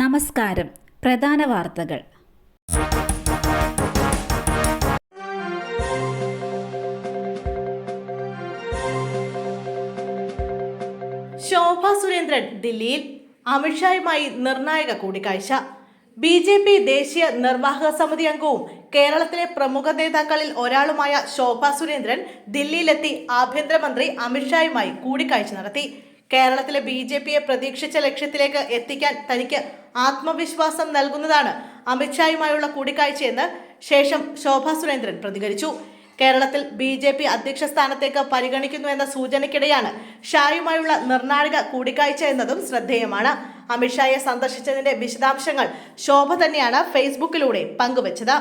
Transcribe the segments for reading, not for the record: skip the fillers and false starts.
നമസ്കാരം. പ്രധാന വാർത്തകൾ. ശോഭ സുരേന്ദ്രൻ ദില്ലിയിൽ അമിത്ഷായുമായി നിർണായക കൂടിക്കാഴ്ച. ബി.ജെ.പി. ദേശീയ നിർവാഹക സമിതി അംഗവും കേരളത്തിലെ പ്രമുഖ നേതാക്കളിൽ ഒരാളുമായ ശോഭ സുരേന്ദ്രൻ ദില്ലിയിലെത്തി ആഭ്യന്തരമന്ത്രി അമിത്ഷായുമായി കൂടിക്കാഴ്ച നടത്തി. കേരളത്തിലെ ബി.ജെ.പിയെ പ്രതീക്ഷിച്ച ലക്ഷ്യത്തിലേക്ക് എത്തിക്കാൻ തനിക്ക് ആത്മവിശ്വാസം നൽകുന്നതാണ് അമിത്ഷായുമായുള്ള കൂടിക്കാഴ്ചയെന്ന് ശേഷം ശോഭ സുരേന്ദ്രൻ പ്രതികരിച്ചു. കേരളത്തിൽ ബി.ജെ.പി. അധ്യക്ഷ സ്ഥാനത്തേക്ക് പരിഗണിക്കുന്നുവെന്ന സൂചനയ്ക്കിടെയാണ് ഷായുമായുള്ള നിർണായക കൂടിക്കാഴ്ച എന്നതും ശ്രദ്ധേയമാണ്. അമിത്ഷായെ സന്ദർശിച്ചതിന്റെ വിശദാംശങ്ങൾ ശോഭ തന്നെയാണ് ഫേസ്ബുക്കിലൂടെ പങ്കുവച്ചത്.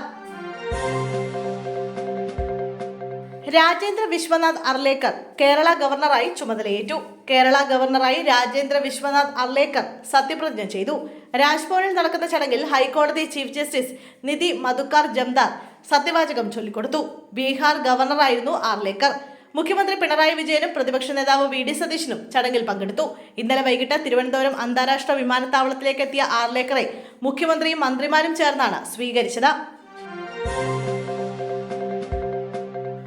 രാജേന്ദ്ര വിശ്വനാഥ് അർലേക്കർ കേരള ഗവർണറായി ചുമതലയേറ്റു. കേരള ഗവർണറായി രാജേന്ദ്ര വിശ്വനാഥ് അർലേക്കർ സത്യപ്രതിജ്ഞ ചെയ്തു. രാജ്ഭവനിൽ നടക്കുന്ന ചടങ്ങിൽ ഹൈക്കോടതി ചീഫ് ജസ്റ്റിസ് നിധി മധുക്കാർ ജംദാർ സത്യവാചകം ചൊല്ലിക്കൊടുത്തു. ബീഹാർ ഗവർണറായിരുന്നു അർലേക്കർ. മുഖ്യമന്ത്രി പിണറായി വിജയനും പ്രതിപക്ഷ നേതാവ് വി.ഡി. സതീശനും ചടങ്ങിൽ പങ്കെടുത്തു. ഇന്നലെ വൈകിട്ട് തിരുവനന്തപുരം അന്താരാഷ്ട്ര വിമാനത്താവളത്തിലേക്ക് എത്തിയ അർലേക്കറെ മുഖ്യമന്ത്രിയും മന്ത്രിമാരും ചേർന്നാണ് സ്വീകരിച്ചത്.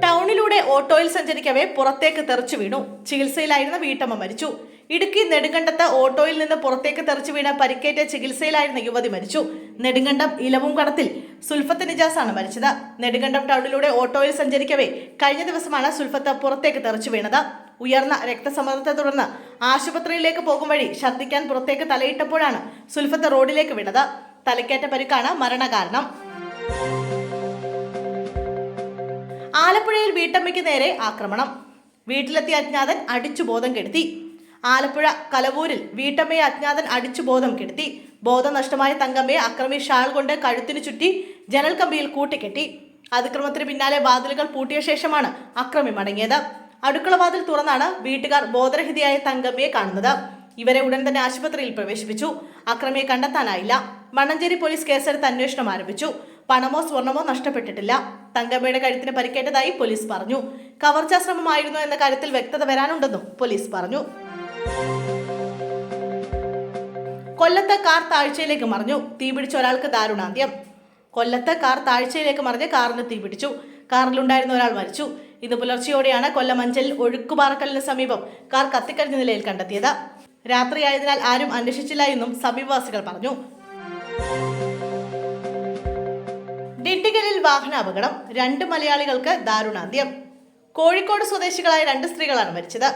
ടൗണിലൂടെ ഓട്ടോയിൽ സഞ്ചരിക്കവേ പുറത്തേക്ക് തെറിച്ചു വീണു. ചികിത്സയിലായിരുന്ന വീട്ടമ്മ മരിച്ചു. ഇടുക്കി നെടുങ്കണ്ടത്ത് ഓട്ടോയിൽ നിന്ന് പുറത്തേക്ക് തെറിച്ചു വീണ് പരിക്കേറ്റ ചികിത്സയിലായിരുന്ന യുവതി മരിച്ചു. നെടുങ്കണ്ടം ഇലവുംകടത്തിൽ സുൽഫത്ത് നിജാസാണ് മരിച്ചത്. നെടുങ്കണ്ടം ടൗണിലൂടെ ഓട്ടോയിൽ സഞ്ചരിക്കവേ കഴിഞ്ഞ ദിവസമാണ് സുൽഫത്ത് പുറത്തേക്ക് തെറിച്ചു വീണത്. ഉയർന്ന രക്തസമ്മർദ്ദത്തെ തുടർന്ന് ആശുപത്രിയിലേക്ക് പോകും വഴി ഛർദ്ദിക്കാൻ പുറത്തേക്ക് തലയിട്ടപ്പോഴാണ് സുൽഫത്ത് റോഡിലേക്ക് വീണത്. തലക്കേറ്റ പരിക്കാണ് മരണകാരണം. ആലപ്പുഴയിൽ വീട്ടമ്മയ്ക്ക് നേരെ ആക്രമണം. വീട്ടിലെത്തിയ അജ്ഞാതൻ അടിച്ചു ബോധം കെടുത്തി. ആലപ്പുഴ കലവൂരിൽ വീട്ടമ്മയെ അജ്ഞാതൻ അടിച്ചു ബോധം കെടുത്തി. ബോധം നഷ്ടമായ തങ്കമ്മയെ അക്രമി ഷാൾ കൊണ്ട് കഴുത്തിനു ചുറ്റി ജനൽ കമ്പിയിൽ കൂട്ടിക്കെട്ടി. അതിക്രമത്തിന് പിന്നാലെ വാതിലുകൾ പൂട്ടിയ ശേഷമാണ് അക്രമി മടങ്ങിയത്. അടുക്കള വാതിൽ തുറന്നാണ് വീട്ടുകാർ ബോധരഹിതയായ തങ്കമ്മയെ കാണുന്നത്. ഇവരെ ഉടൻ തന്നെ ആശുപത്രിയിൽ പ്രവേശിപ്പിച്ചു. അക്രമിയെ കണ്ടെത്താനായില്ല. മണ്ണഞ്ചേരി പോലീസ് കേസെടുത്ത് അന്വേഷണം ആരംഭിച്ചു. പണമോ സ്വർണമോ നഷ്ടപ്പെട്ടിട്ടില്ല. തങ്കമ്മയുടെ കഴുത്തിന് പരിക്കേറ്റതായി പോലീസ് പറഞ്ഞു. കവർച്ചാ ശ്രമമായിരുന്നു എന്ന കാര്യത്തിൽ വ്യക്തത വരാനുണ്ടെന്നും പോലീസ് പറഞ്ഞു. കൊല്ലത്ത് കാർ താഴ്ചയിലേക്ക് മറിഞ്ഞു. തീപിടിച്ച ഒരാൾക്ക് ദാരുണാന്ത്യം. കൊല്ലത്ത് കാർ താഴ്ചയിലേക്ക് മറിഞ്ഞ് കാറിന് തീപിടിച്ചു. കാറിലുണ്ടായിരുന്ന ഒരാൾ മരിച്ചു. ഇന്ന് പുലർച്ചെയോടെയാണ് കൊല്ലം അഞ്ചലിൽ ഒഴുക്കുപാറക്കലിന് സമീപം കാർ കത്തിക്കരിഞ്ഞ നിലയിൽ കണ്ടെത്തിയത്. രാത്രിയായതിനാൽ ആരും അന്വേഷിച്ചില്ല എന്നും സമീപവാസികൾ പറഞ്ഞു. ഡിണ്ടിഗലിൽ വാഹനാപകടം. 2 മലയാളികൾക്ക് ദാരുണാന്ത്യം. കോഴിക്കോട് സ്വദേശികളായ 2 സ്ത്രീകളാണ് മരിച്ചത്.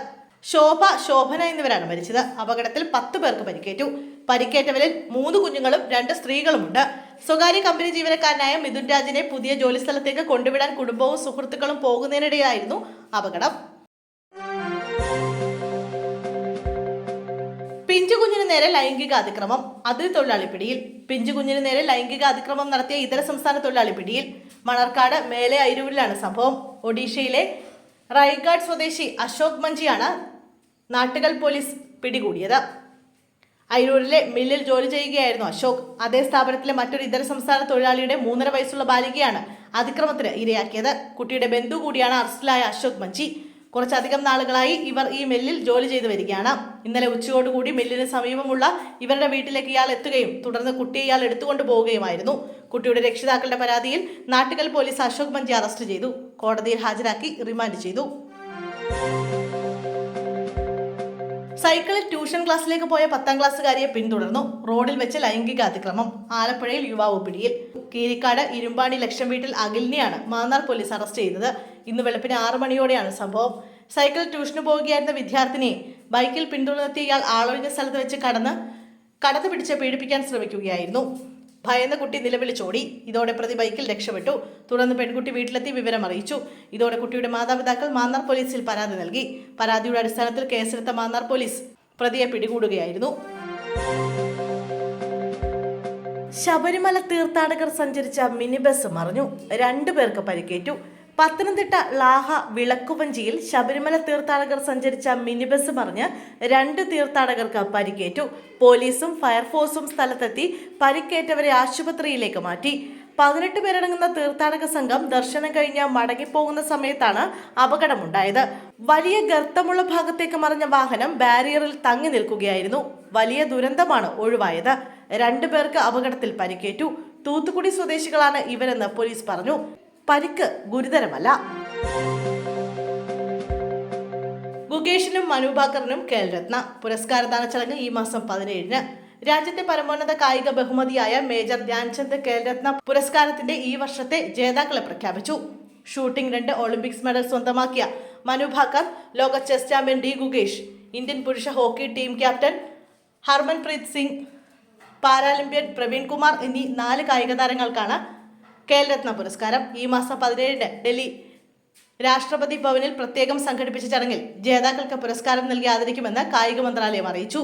ശോഭന എന്നിവരാണ് മരിച്ചത്. അപകടത്തിൽ 10 പേർക്ക് പരിക്കേറ്റു. പരിക്കേറ്റവരിൽ 3 കുഞ്ഞുങ്ങളും 2 സ്ത്രീകളുമുണ്ട്. സ്വകാര്യ കമ്പനി ജീവനക്കാരനായ മിഥുൻ രാജിനെ പുതിയ ജോലിസ്ഥലത്തേക്ക് കൊണ്ടുവിടാൻ കുടുംബവും സുഹൃത്തുക്കളും പോകുന്നതിനിടെയായിരുന്നു അപകടം. പിഞ്ചുകുഞ്ഞിന് നേരെ ലൈംഗിക അതിക്രമം. അതിഥി തൊഴിലാളി പിടിയിൽ. പിഞ്ചുകുഞ്ഞിന് നേരെ ലൈംഗിക അതിക്രമം നടത്തിയ ഇതര സംസ്ഥാന തൊഴിലാളി പിടിയിൽ. മണർക്കാട് മേലെ അയിരൂരിലാണ് സംഭവം. ഒഡീഷയിലെ റൈഗാഡ് സ്വദേശി അശോക് മഞ്ചിയാണ് നാട്ടുകൽ പോലീസ് പിടികൂടിയത്. അയിരൂരിലെ മില്ലിൽ ജോലി ചെയ്യുകയായിരുന്നു അശോക്. അതേ സ്ഥാപനത്തിലെ മറ്റൊരു ഇതര സംസ്ഥാന തൊഴിലാളിയുടെ 3.5 വയസ്സുള്ള ബാലികയാണ് അതിക്രമത്തിന് ഇരയാക്കിയത്. കുട്ടിയുടെ ബന്ധു കൂടിയാണ് അറസ്റ്റിലായ അശോക് മഞ്ചി. കുറച്ചധികം നാളുകളായി ഇവർ ഈ മില്ലിൽ ജോലി ചെയ്തു വരികയാണ്. ഇന്നലെ ഉച്ചയോടുകൂടി മില്ലിന് സമീപമുള്ള ഇവരുടെ വീട്ടിലേക്ക് ഇയാൾ എത്തുകയും തുടർന്ന് കുട്ടിയെ ഇയാൾ എടുത്തുകൊണ്ട് പോവുകയുമായിരുന്നു. കുട്ടിയുടെ രക്ഷിതാക്കളുടെ പരാതിയിൽ നാട്ടുകൽ പോലീസ് അശോക് മഞ്ചി അറസ്റ്റ് ചെയ്തു. കോടതിയിൽ ഹാജരാക്കി റിമാൻഡ് ചെയ്തു. സൈക്കിളിൽ ട്യൂഷൻ ക്ലാസ്സിലേക്ക് പോയ 10ാം ക്ലാസ്സുകാരിയെ പിന്തുടർന്നു. റോഡിൽ വെച്ച് ലൈംഗിക അതിക്രമം. ആലപ്പുഴയിൽ യുവാവ് പിടിയിൽ. കീരിക്കാട് ഇരുമ്പാണി ലക്ഷം വീട്ടിൽ അഖിലിനെയാണ് മാന്നാർ പോലീസ് അറസ്റ്റ് ചെയ്തത്. ഇന്ന് വെളുപ്പിന് 6 മണിയോടെയാണ് സംഭവം. സൈക്കിൾ ട്യൂഷന് പോവുകയായിരുന്ന വിദ്യാർത്ഥിനിയെ ബൈക്കിൽ പിന്തുടർന്നെത്തിയ ഇയാൾ ആളൊഴിഞ്ഞ സ്ഥലത്ത് വെച്ച് കടന്നു പിടിച്ച് പീഡിപ്പിക്കാൻ ശ്രമിക്കുകയായിരുന്നു. ഭയന്ന കുട്ടി നിലവിളിച്ചോടി. ഇതോടെ പ്രതി ബൈക്കിൽ രക്ഷപ്പെട്ടു. തുടർന്ന് പെൺകുട്ടി വീട്ടിലെത്തി വിവരം അറിയിച്ചു. ഇതോടെ കുട്ടിയുടെ മാതാപിതാക്കൾ മാന്നാർ പോലീസിൽ പരാതി നൽകി. പരാതിയുടെ അടിസ്ഥാനത്തിൽ കേസെടുത്ത മാന്നാർ പോലീസ് പ്രതിയെ പിടികൂടുകയായിരുന്നു. ശബരിമല തീർത്ഥാടകർ സഞ്ചരിച്ച മിനി ബസ് മറിഞ്ഞു. 2 പേർക്ക് പരിക്കേറ്റു. പത്തനംതിട്ട ലാഹ വിളക്കുവഞ്ചിയിൽ ശബരിമല തീർത്ഥാടകർ സഞ്ചരിച്ച മിനി ബസ് മറിഞ്ഞ് 2 തീർത്ഥാടകർക്ക് പരിക്കേറ്റു. പോലീസും ഫയർഫോഴ്സും സ്ഥലത്തെത്തി പരിക്കേറ്റവരെ ആശുപത്രിയിലേക്ക് മാറ്റി. 18 പേരടങ്ങുന്ന തീർത്ഥാടക സംഘം ദർശനം കഴിഞ്ഞ് മടങ്ങിപ്പോകുന്ന സമയത്താണ് അപകടമുണ്ടായത്. വലിയ ഗർത്തമുള്ള ഭാഗത്തേക്ക് മറിഞ്ഞ വാഹനം ബാരിയറിൽ തങ്ങി നിൽക്കുകയായിരുന്നു. വലിയ ദുരന്തമാണ് ഒഴിവായത്. 2 പേർക്ക് അപകടത്തിൽ പരിക്കേറ്റു. തൂത്തുക്കുടി സ്വദേശികളാണ് ഇവരെന്ന് പോലീസ് പറഞ്ഞു. പരിക്ക് ഗുരുതരമല്ല. ഗുകേഷിനും മനുഭാക്കറിനും ഖേൽരത്ന പുരസ്കാരദാന ചടങ്ങ് ഈ മാസം 17-ന്. രാജ്യത്തെ പരമോന്നത കായിക ബഹുമതിയായ മേജർ ധ്യാൻചന്ദ് ഖേൽരത്ന പുരസ്കാരത്തിന്റെ ഈ വർഷത്തെ ജേതാക്കളെ പ്രഖ്യാപിച്ചു. ഷൂട്ടിംഗ് 2 ഒളിമ്പിക്സ് മെഡൽ സ്വന്തമാക്കിയ മനുഭാക്കർ, ലോക chess champion D Gukesh, Indian പുരുഷ hockey team captain Harmanpreet Singh, പാരാലിമ്പ്യൻ Praveen Kumar എന്നീ 4 കായിക താരങ്ങൾക്കാണ് ഖേൽരത്ന പുരസ്കാരം. ഈ മാസം 17-ന് ഡൽഹി രാഷ്ട്രപതി ഭവനിൽ പ്രത്യേകം സംഘടിപ്പിച്ച ചടങ്ങിൽ ജേതാക്കൾക്ക് പുരസ്കാരം നൽകി ആദരിക്കുമെന്ന് കായിക മന്ത്രാലയം അറിയിച്ചു.